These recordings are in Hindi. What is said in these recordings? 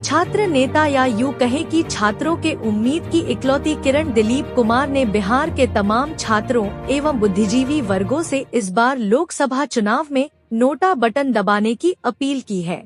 छात्र नेता या यूं कहें कि छात्रों के उम्मीद की इकलौती किरण दिलीप कुमार ने बिहार के तमाम छात्रों एवं बुद्धिजीवी वर्गों से इस बार लोकसभा चुनाव में नोटा बटन दबाने की अपील की है।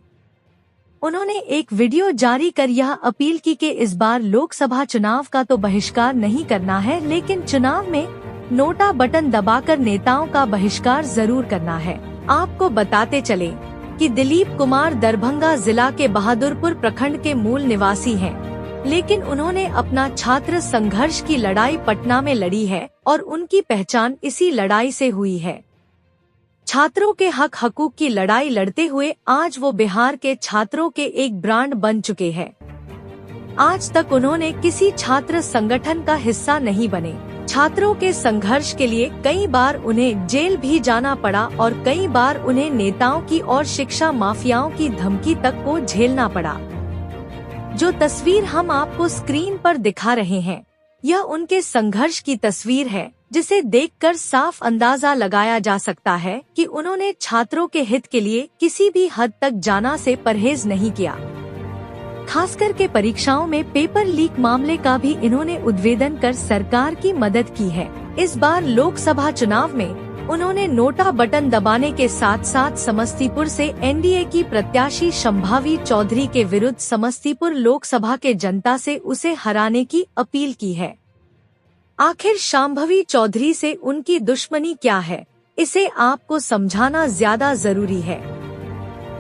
उन्होंने एक वीडियो जारी कर यह अपील की कि इस बार लोकसभा चुनाव का तो बहिष्कार नहीं करना है, लेकिन चुनाव में नोटा बटन दबाकर नेताओं का बहिष्कार जरूर करना है। आपको बताते चले कि दिलीप कुमार दरभंगा जिला के बहादुरपुर प्रखंड के मूल निवासी हैं, लेकिन उन्होंने अपना छात्र संघर्ष की लड़ाई पटना में लड़ी है और उनकी पहचान इसी लड़ाई से हुई है। छात्रों के हक हकूक की लड़ाई लड़ते हुए आज वो बिहार के छात्रों के एक ब्रांड बन चुके हैं। आज तक उन्होंने किसी छात्र संगठन का हिस्सा नहीं बने। छात्रों के संघर्ष के लिए कई बार उन्हें जेल भी जाना पड़ा और कई बार उन्हें नेताओं की और शिक्षा माफियाओं की धमकी तक को झेलना पड़ा। जो तस्वीर हम आपको स्क्रीन पर दिखा रहे हैं, यह उनके संघर्ष की तस्वीर है, जिसे देखकर साफ अंदाजा लगाया जा सकता है कि उन्होंने छात्रों के हित के लिए किसी भी हद तक जाना से परहेज नहीं किया। खासकर के परीक्षाओं में पेपर लीक मामले का भी इन्होंने उद्भेदन कर सरकार की मदद की है। इस बार लोकसभा चुनाव में उन्होंने नोटा बटन दबाने के साथ साथ समस्तीपुर से एनडीए की प्रत्याशी शंभावी चौधरी के विरुद्ध समस्तीपुर लोकसभा के जनता से उसे हराने की अपील की है। आखिर शंभावी चौधरी से उनकी दुश्मनी क्या है, इसे आपको समझाना ज्यादा जरूरी है।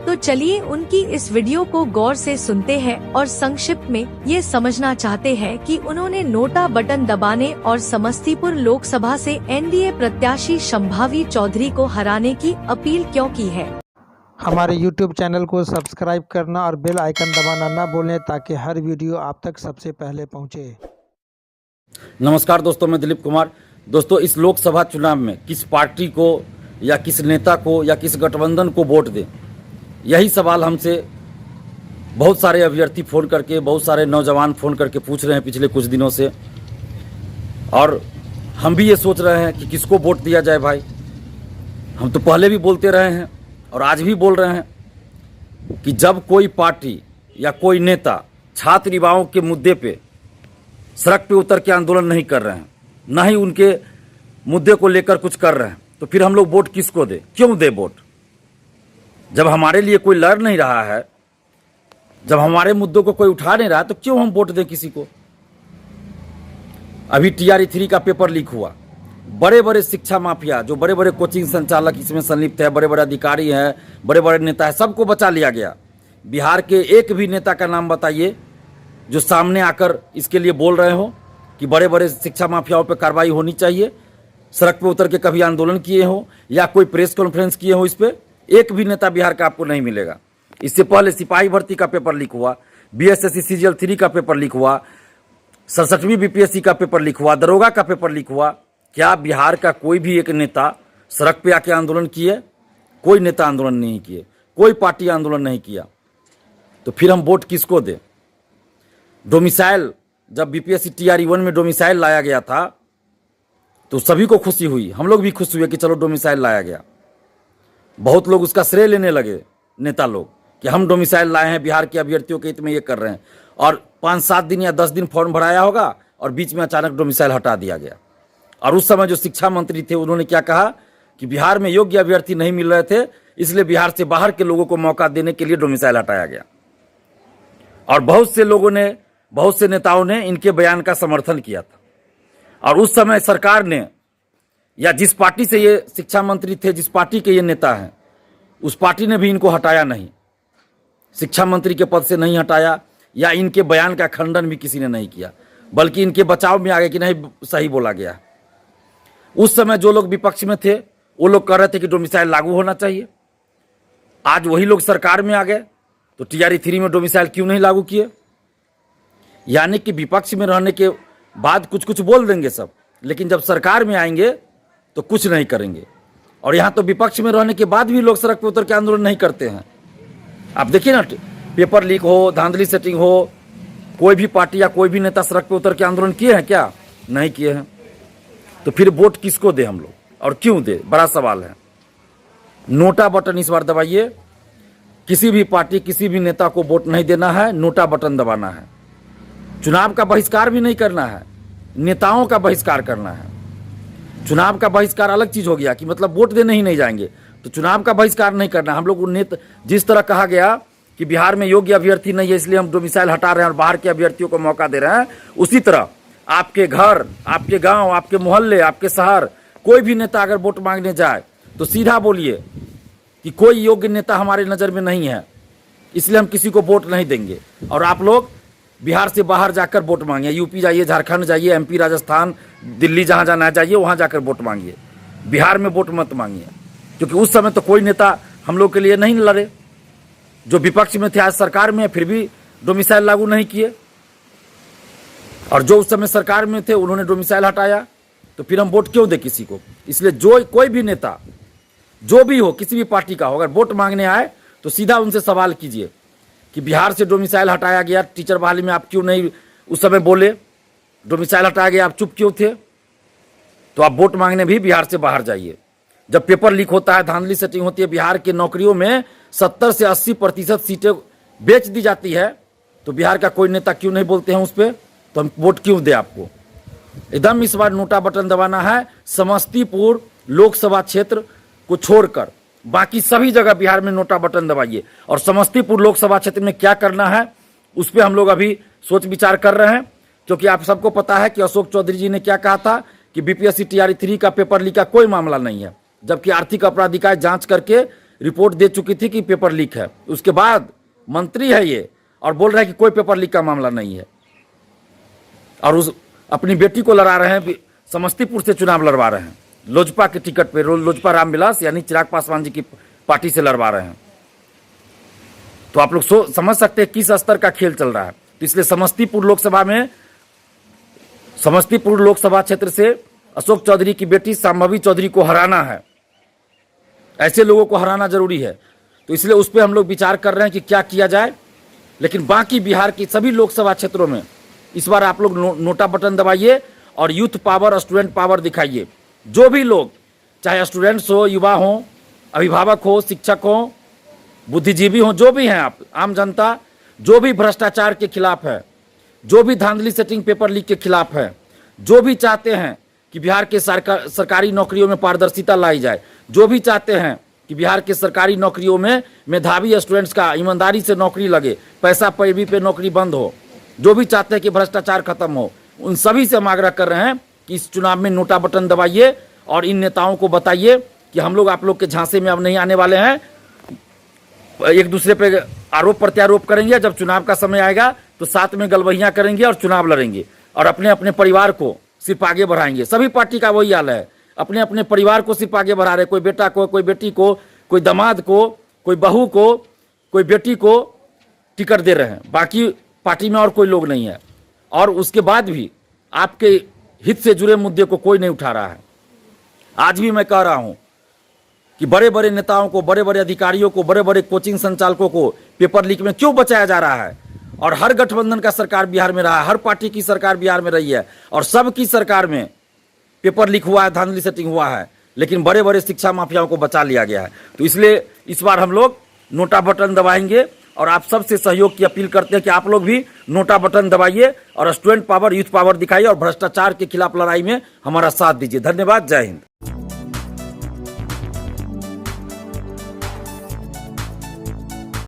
तो चलिए उनकी इस वीडियो को गौर से सुनते हैं और संक्षिप्त में ये समझना चाहते हैं कि उन्होंने नोटा बटन दबाने और समस्तीपुर लोकसभा से एनडीए प्रत्याशी शंभावी चौधरी को हराने की अपील क्यों की है। हमारे YouTube चैनल को सब्सक्राइब करना और बेल आइकन दबाना न भूलें ताकि हर वीडियो आप तक सबसे पहले पहुंचे। नमस्कार दोस्तों, मैं दिलीप कुमार। दोस्तों, इस लोकसभा चुनाव में किस पार्टी को या किस नेता को या किस गठबंधन को वोट दें, यही सवाल हमसे बहुत सारे अभ्यर्थी फ़ोन करके, बहुत सारे नौजवान फ़ोन करके पूछ रहे हैं पिछले कुछ दिनों से। और हम भी ये सोच रहे हैं कि किसको वोट दिया जाए। भाई, हम तो पहले भी बोलते रहे हैं और आज भी बोल रहे हैं कि जब कोई पार्टी या कोई नेता छात्र युवाओं के मुद्दे पे सड़क पे उतर के आंदोलन नहीं कर रहे हैं, न ही उनके मुद्दे को लेकर कुछ कर रहे हैं, तो फिर हम लोग वोट किसको दें, क्यों दे वोट। जब हमारे लिए कोई लड़ नहीं रहा है, जब हमारे मुद्दों को कोई उठा नहीं रहा, तो क्यों हम वोट दें किसी को। अभी TRE 3 का पेपर लीक हुआ। बड़े बड़े शिक्षा माफिया, जो बड़े बड़े कोचिंग संचालक इसमें संलिप्त है, बड़े बड़े अधिकारी हैं, बड़े बड़े नेता हैं, सबको बचा लिया गया। बिहार के एक भी नेता का नाम बताइए जो सामने आकर इसके लिए बोल रहे हो कि बड़े बड़े शिक्षा माफियाओं पर कार्रवाई होनी चाहिए, सड़क पर उतर के कभी आंदोलन किए हो या कोई प्रेस कॉन्फ्रेंस किए हो। इस पर एक भी नेता बिहार का आपको नहीं मिलेगा। इससे पहले सिपाही भर्ती का पेपर लीक हुआ, BSSC CGL 3 का पेपर लीक हुआ, 67वीं BPSC का पेपर लीक हुआ, दरोगा का पेपर लीक हुआ। क्या बिहार का कोई भी एक नेता सड़क पे आके आंदोलन किए? कोई नेता आंदोलन नहीं किए, कोई पार्टी आंदोलन नहीं किया। तो फिर हम वोट किसको दें। डोमिसाइल, जब BPSC TRE 1 में डोमिसाइल लाया गया था तो सभी को खुशी हुई, हम लोग भी खुश हुए कि चलो डोमिसाइल लाया गया। बहुत लोग उसका श्रेय लेने लगे, नेता लोग, कि हम डोमिसाइल लाए हैं, बिहार के अभ्यर्थियों के हित में ये कर रहे हैं। और 5-7 दिन या 10 दिन फॉर्म भराया होगा और बीच में अचानक डोमिसाइल हटा दिया गया। और उस समय जो शिक्षा मंत्री थे उन्होंने क्या कहा कि बिहार में योग्य अभ्यर्थी नहीं मिल रहे थे, इसलिए बिहार से बाहर के लोगों को मौका देने के लिए डोमिसाइल हटाया गया। और बहुत से लोगों ने, बहुत से नेताओं ने इनके बयान का समर्थन किया था। और उस समय सरकार ने, या जिस पार्टी से ये शिक्षा मंत्री थे, जिस पार्टी के ये नेता हैं, उस पार्टी ने भी इनको हटाया नहीं, शिक्षा मंत्री के पद से नहीं हटाया, या इनके बयान का खंडन भी किसी ने नहीं किया, बल्कि इनके बचाव में आ गए कि नहीं, सही बोला गया। उस समय जो लोग विपक्ष में थे वो लोग कह रहे थे कि डोमिसाइल लागू होना चाहिए। आज वही लोग सरकार में आ गए तो TRE 3 में डोमिसाइल क्यों नहीं लागू किए। यानी कि विपक्ष में रहने के बाद कुछ कुछ बोल देंगे सब, लेकिन जब सरकार में आएंगे तो कुछ नहीं करेंगे। और यहाँ तो विपक्ष में रहने के बाद भी लोग सड़क पर उतर के आंदोलन नहीं करते हैं। आप देखिए ना, पेपर लीक हो, धांधली सेटिंग हो, कोई भी पार्टी या कोई भी नेता सड़क पर उतर के आंदोलन किए हैं क्या? नहीं किए हैं। तो फिर वोट किसको दे हम लोग और क्यों दे, बड़ा सवाल है। नोटा बटन इस बार दबाइए किसी भी पार्टी, किसी भी नेता को वोट नहीं देना है, नोटा बटन दबाना है। चुनाव का बहिष्कार भी नहीं करना है, नेताओं का बहिष्कार करना है। चुनाव का बहिष्कार अलग चीज हो गया कि मतलब वोट देने ही नहीं जाएंगे, तो चुनाव का बहिष्कार नहीं करना। हम लोग जिस तरह कहा गया कि बिहार में योग्य अभ्यर्थी नहीं है इसलिए हम डोमिसाइल हटा रहे हैं और बाहर के अभ्यर्थियों को मौका दे रहे हैं, उसी तरह आपके घर, आपके गांव, आपके मोहल्ले, आपके शहर, कोई भी नेता अगर वोट मांगने जाए तो सीधा बोलिए कि कोई योग्य नेता हमारे नज़र में नहीं है, इसलिए हम किसी को वोट नहीं देंगे। और आप लोग बिहार से बाहर जाकर वोट मांगिए, यूपी जाइए, झारखंड जाइए, एमपी, राजस्थान, दिल्ली, जहाँ जाना है जाइए, वहाँ जाकर वोट मांगिए। बिहार में वोट मत मांगिए, क्योंकि उस समय तो कोई नेता हम लोग के लिए नहीं लड़े। जो विपक्ष में थे आज सरकार में, फिर भी डोमिसाइल लागू नहीं किए, और जो उस समय सरकार में थे उन्होंने डोमिसाइल हटाया, तो फिर हम वोट क्यों दे किसी को। इसलिए जो कोई भी नेता जो भी हो, किसी भी पार्टी का हो, अगर वोट मांगने आए तो सीधा उनसे सवाल कीजिए कि बिहार से डोमिसाइल हटाया गया, टीचर बहाली में आप क्यों नहीं उस समय बोले, डोमिसाइल हटाया गया आप चुप क्यों थे। तो आप वोट मांगने भी बिहार से बाहर जाइए। जब पेपर लीक होता है, धांधली सेटिंग होती है, बिहार के नौकरियों में 70 से 80% सीटें बेच दी जाती है, तो बिहार का कोई नेता क्यों नहीं बोलते हैं उस पर, तो हम वोट क्यों दें आपको। एकदम इस बार नोटा बटन दबाना है। समस्तीपुर लोकसभा क्षेत्र को छोड़कर बाकी सभी जगह बिहार में नोटा बटन दबाइए। और समस्तीपुर लोकसभा क्षेत्र में क्या करना है उस पर हम लोग अभी सोच विचार कर रहे हैं, क्योंकि आप सबको पता है कि अशोक चौधरी जी ने क्या कहा था कि बीपीएससी टीआरई 3 का पेपर लीक का कोई मामला नहीं है, जबकि आर्थिक अपराध इकाई जांच करके रिपोर्ट दे चुकी थी कि पेपर लीक है। उसके बाद मंत्री है ये और बोल रहा है कि कोई पेपर लीक का मामला नहीं है, और उस अपनी बेटी को लड़ा रहे हैं, समस्तीपुर से चुनाव लड़वा रहे हैं, लोजपा के टिकट पे, लोजपा रामविलास यानी चिराग पासवान जी की पार्टी से लड़वा रहे हैं। तो आप लोग समझ सकते हैं किस स्तर का खेल चल रहा है। तो इसलिए समस्तीपुर लोकसभा क्षेत्र से अशोक चौधरी की बेटी शांभवी चौधरी को हराना है। ऐसे लोगों को हराना जरूरी है, तो इसलिए उस पर हम लोग विचार कर रहे हैं कि क्या किया जाए। लेकिन बाकी बिहार की सभी लोकसभा क्षेत्रों में इस बार आप लोग नोटा बटन दबाइए और यूथ पावर, स्टूडेंट पावर दिखाइए। जो भी लोग, चाहे स्टूडेंट्स हो, युवा हो, अभिभावक हो, शिक्षक हो, बुद्धिजीवी हो, जो भी हैं आप, आम जनता, जो भी भ्रष्टाचार के खिलाफ है, जो भी धांधली सेटिंग पेपर लीक के खिलाफ है, जो भी चाहते हैं कि बिहार के सरकारी नौकरियों में पारदर्शिता लाई जाए, जो भी चाहते हैं कि बिहार के सरकारी नौकरियों में मेधावी स्टूडेंट्स का ईमानदारी से नौकरी लगे, पैसा पैरवी पे नौकरी बंद हो, जो भी चाहते हैं कि भ्रष्टाचार खत्म हो, उन सभी से हम आग्रह कर रहे हैं कि इस चुनाव में नोटा बटन दबाइए और इन नेताओं को बताइए कि हम लोग आप लोग के झांसे में अब नहीं आने वाले हैं। एक दूसरे पे आरोप प्रत्यारोप करेंगे, जब चुनाव का समय आएगा तो साथ में गलबहियां करेंगे और चुनाव लड़ेंगे और अपने अपने परिवार को सिर्फ आगे बढ़ाएंगे। सभी पार्टी का वही हाल है, अपने अपने परिवार को सिर्फ आगे बढ़ा रहे, कोई बेटा को, कोई बेटी को, कोई दामाद को, कोई बहू को, कोई बेटी को टिकट दे रहे हैं, बाकी पार्टी में और कोई लोग नहीं है। और उसके बाद भी आपके हित से जुड़े मुद्दे को कोई नहीं उठा रहा है। आज भी मैं कह रहा हूं कि बड़े बड़े नेताओं को, बड़े बड़े अधिकारियों को, बड़े बड़े कोचिंग संचालकों को पेपर लीक में क्यों बचाया जा रहा है। और हर गठबंधन का सरकार बिहार में रहा है, हर पार्टी की सरकार बिहार में रही है, और सबकी सरकार में पेपर लीक हुआ है, धांधली सेटिंग हुआ है, लेकिन बड़े बड़े शिक्षा माफियाओं को बचा लिया गया है। तो इसलिए इस बार हम लोग नोटा बटन दबाएंगे और आप सबसे सहयोग की अपील करते हैं कि आप लोग भी नोटा बटन दबाइए और स्टूडेंट पावर, यूथ पावर दिखाइए और भ्रष्टाचार के खिलाफ लड़ाई में हमारा साथ दीजिए। धन्यवाद। जय हिंद।